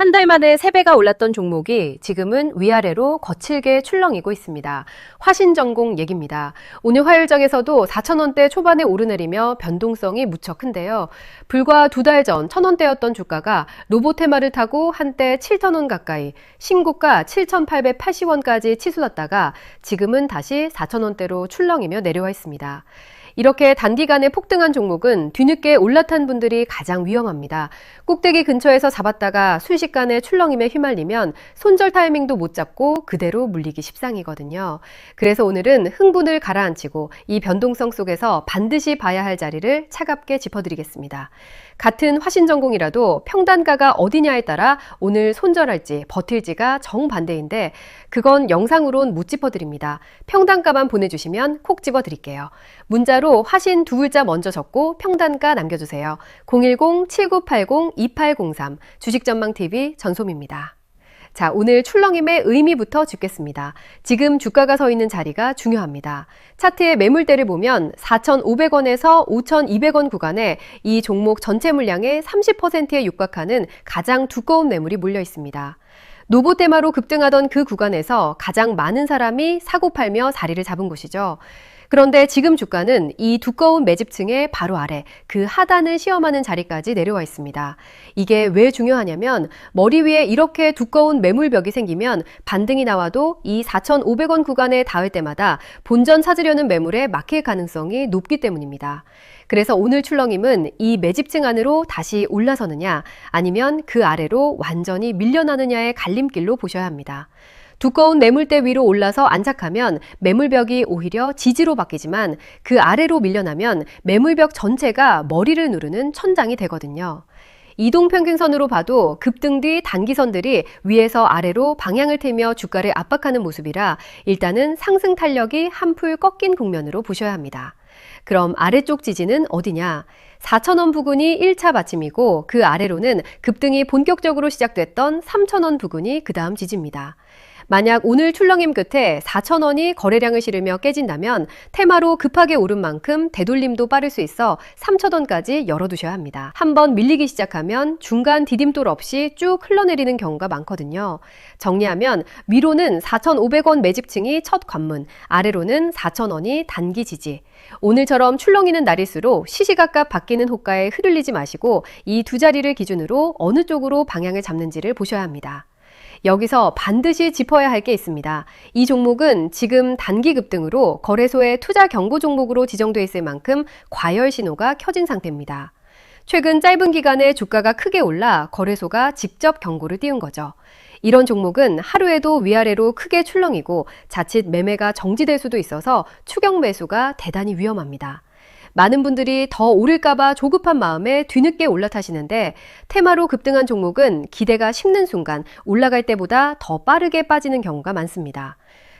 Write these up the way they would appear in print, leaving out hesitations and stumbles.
한 달 만에 3배가 올랐던 종목이 지금은 위아래로 거칠게 출렁이고 있습니다. 화신전공 얘기입니다. 오늘 화요일장에서도 4,000원대 초반에 오르내리며 변동성이 무척 큰데요. 불과 2달 전 1,000원대였던 주가가 로봇 해마를 타고 한때 7,000원 가까이, 신고가 7,880원까지 치솟았다가 지금은 다시 4,000원대로 출렁이며 내려와 있습니다. 이렇게 단기간에 폭등한 종목은 뒤늦게 올라탄 분들이 가장 위험합니다. 꼭대기 근처에서 잡았다가 순식간에 출렁임에 휘말리면 손절 타이밍도 못 잡고 그대로 물리기 십상이거든요. 그래서 오늘은 흥분을 가라앉히고 이 변동성 속에서 반드시 봐야 할 자리를 차갑게 짚어드리겠습니다. 같은 화신전공이라도 평단가가 어디냐에 따라 오늘 손절할지 버틸지가 정반대인데 그건 영상으론 못 짚어드립니다. 평단가만 보내주시면 콕 집어드릴게요. 문자로 화신 2글자 먼저 적고 평단가 남겨주세요. 010-7980-2803 주식전망TV 전솜입니다. 자, 오늘 출렁임의 의미부터 짚겠습니다. 지금 주가가 서 있는 자리가 중요합니다. 차트의 매물대를 보면 4,500원에서 5,200원 구간에 이 종목 전체 물량의 30%에 육박하는 가장 두꺼운 매물이 몰려 있습니다. 노보 테마로 급등하던 그 구간에서 가장 많은 사람이 사고 팔며 자리를 잡은 곳이죠. 그런데 지금 주가는 이 두꺼운 매집층의 바로 아래 그 하단을 시험하는 자리까지 내려와 있습니다. 이게 왜 중요하냐면 머리 위에 이렇게 두꺼운 매물벽이 생기면 반등이 나와도 이 4,500원 구간에 닿을 때마다 본전 찾으려는 매물에 막힐 가능성이 높기 때문입니다. 그래서 오늘 출렁임은 이 매집층 안으로 다시 올라서느냐 아니면 그 아래로 완전히 밀려나느냐의 갈림길로 보셔야 합니다. 두꺼운 매물대 위로 올라서 안착하면 매물벽이 오히려 지지로 바뀌지만 그 아래로 밀려나면 매물벽 전체가 머리를 누르는 천장이 되거든요. 이동평균선으로 봐도 급등 뒤 단기선들이 위에서 아래로 방향을 틀며 주가를 압박하는 모습이라 일단은 상승 탄력이 한풀 꺾인 국면으로 보셔야 합니다. 그럼 아래쪽 지지는 어디냐? 4,000원 부근이 1차 받침이고 그 아래로는 급등이 본격적으로 시작됐던 3,000원 부근이 그 다음 지지입니다. 만약 오늘 출렁임 끝에 4,000원이 거래량을 실으며 깨진다면 테마로 급하게 오른 만큼 되돌림도 빠를 수 있어 3,000원까지 열어두셔야 합니다. 한번 밀리기 시작하면 중간 디딤돌 없이 쭉 흘러내리는 경우가 많거든요. 정리하면 위로는 4,500원 매집층이 첫 관문, 아래로는 4,000원이 단기 지지. 오늘처럼 출렁이는 날일수록 시시각각 바뀌는 호가에 흐르리지 마시고 이 두 자리를 기준으로 어느 쪽으로 방향을 잡는지를 보셔야 합니다. 여기서 반드시 짚어야 할 게 있습니다. 이 종목은 지금 단기 급등으로 거래소의 투자 경고 종목으로 지정돼 있을 만큼 과열 신호가 켜진 상태입니다. 최근 짧은 기간에 주가가 크게 올라 거래소가 직접 경고를 띄운 거죠. 이런 종목은 하루에도 위아래로 크게 출렁이고 자칫 매매가 정지될 수도 있어서 추격 매수가 대단히 위험합니다. 많은 분들이 더 오를까봐 조급한 마음에 뒤늦게 올라타시는데 테마로 급등한 종목은 기대가 식는 순간 올라갈 때보다 더 빠르게 빠지는 경우가 많습니다.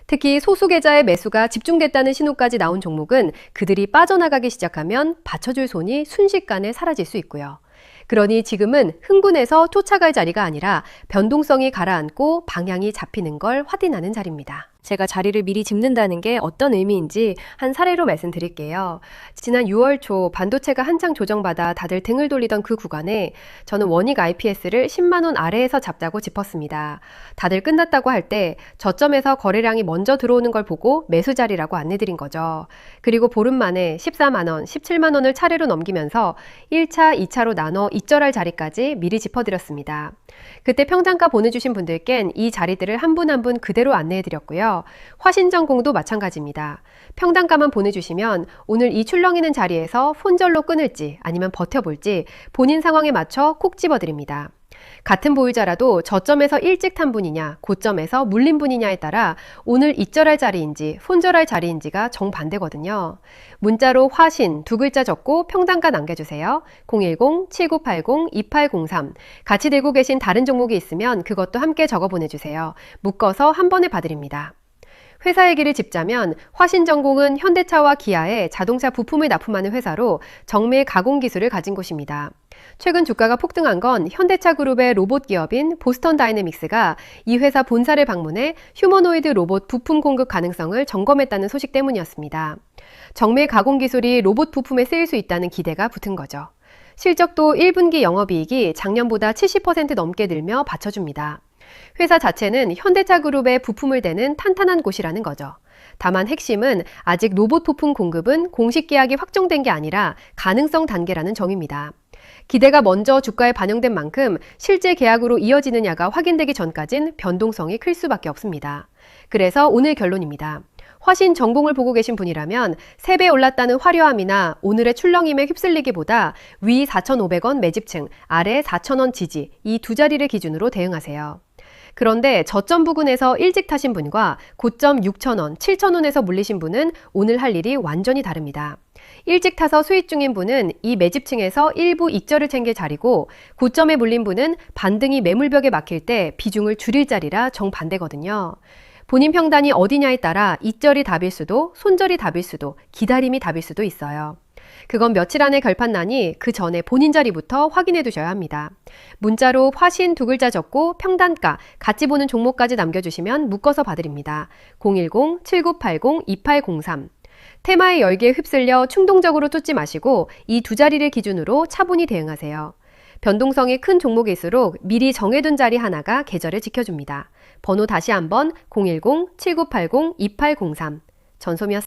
특히 소수 계좌의 매수가 집중됐다는 신호까지 나온 종목은 그들이 빠져나가기 시작하면 받쳐줄 손이 순식간에 사라질 수 있고요. 그러니 지금은 흥분해서 쫓아갈 자리가 아니라 변동성이 가라앉고 방향이 잡히는 걸 확인하는 자리입니다. 제가 자리를 미리 짚는다는 게 어떤 의미인지 한 사례로 말씀드릴게요. 지난 6월 초 반도체가 한창 조정받아 다들 등을 돌리던 그 구간에 저는 원익 IPS를 10만 원 아래에서 잡자고 짚었습니다. 다들 끝났다고 할 때 저점에서 거래량이 먼저 들어오는 걸 보고 매수 자리라고 안내드린 거죠. 그리고 보름 만에 14만 원, 17만 원을 차례로 넘기면서 1차, 2차로 나눠 입절할 자리까지 미리 짚어드렸습니다. 그때 평단가 보내주신 분들께는 이 자리들을 한 분 한 분 그대로 안내해드렸고요. 화신전공도 마찬가지입니다. 평단가만 보내주시면 오늘 이 출렁이는 자리에서 손절로 끊을지 아니면 버텨볼지 본인 상황에 맞춰 콕 집어드립니다. 같은 보유자라도 저점에서 일찍 탄 분이냐 고점에서 물린 분이냐에 따라 오늘 입절할 자리인지 손절할 자리인지가 정반대거든요. 문자로 화신 2글자 적고 평단가 남겨주세요. 010-7980-2803 같이 들고 계신 다른 종목이 있으면 그것도 함께 적어 보내주세요. 묶어서 한 번에 봐드립니다. 회사 얘기를 짚자면 화신전공은 현대차와 기아에 자동차 부품을 납품하는 회사로 정밀 가공 기술을 가진 곳입니다. 최근 주가가 폭등한 건 현대차 그룹의 로봇 기업인 보스턴 다이내믹스가 이 회사 본사를 방문해 휴머노이드 로봇 부품 공급 가능성을 점검했다는 소식 때문이었습니다. 정밀 가공 기술이 로봇 부품에 쓰일 수 있다는 기대가 붙은 거죠. 실적도 1분기 영업이익이 작년보다 70% 넘게 늘며 받쳐줍니다. 회사 자체는 현대차 그룹의 부품을 대는 탄탄한 곳이라는 거죠. 다만 핵심은 아직 로봇 부품 공급은 공식 계약이 확정된 게 아니라 가능성 단계라는 점입니다. 기대가 먼저 주가에 반영된 만큼 실제 계약으로 이어지느냐가 확인되기 전까진 변동성이 클 수밖에 없습니다. 그래서 오늘 결론입니다. 화신 전공을 보고 계신 분이라면 3배 올랐다는 화려함이나 오늘의 출렁임에 휩쓸리기보다 위 4,500원 매집층, 아래 4,000원 지지, 이 두 자리를 기준으로 대응하세요. 그런데 저점 부근에서 일찍 타신 분과 고점 6,000원, 7,000원에서 물리신 분은 오늘 할 일이 완전히 다릅니다. 일찍 타서 수익 중인 분은 이 매집층에서 일부 익절을 챙길 자리고 고점에 물린 분은 반등이 매물벽에 막힐 때 비중을 줄일 자리라 정반대거든요. 본인 평단이 어디냐에 따라 익절이 답일 수도, 손절이 답일 수도, 기다림이 답일 수도 있어요. 그건 며칠 안에 결판 나니 그 전에 본인 자리부터 확인해 두셔야 합니다. 문자로 화신 2글자 적고 평단가, 같이 보는 종목까지 남겨주시면 묶어서 봐드립니다. 010-7980-2803. 테마의 열기에 휩쓸려 충동적으로 쫓지 마시고 이 두 자리를 기준으로 차분히 대응하세요. 변동성이 큰 종목일수록 미리 정해둔 자리 하나가 계절을 지켜줍니다. 번호 다시 한번 010-7980-2803. 전소미였습니다.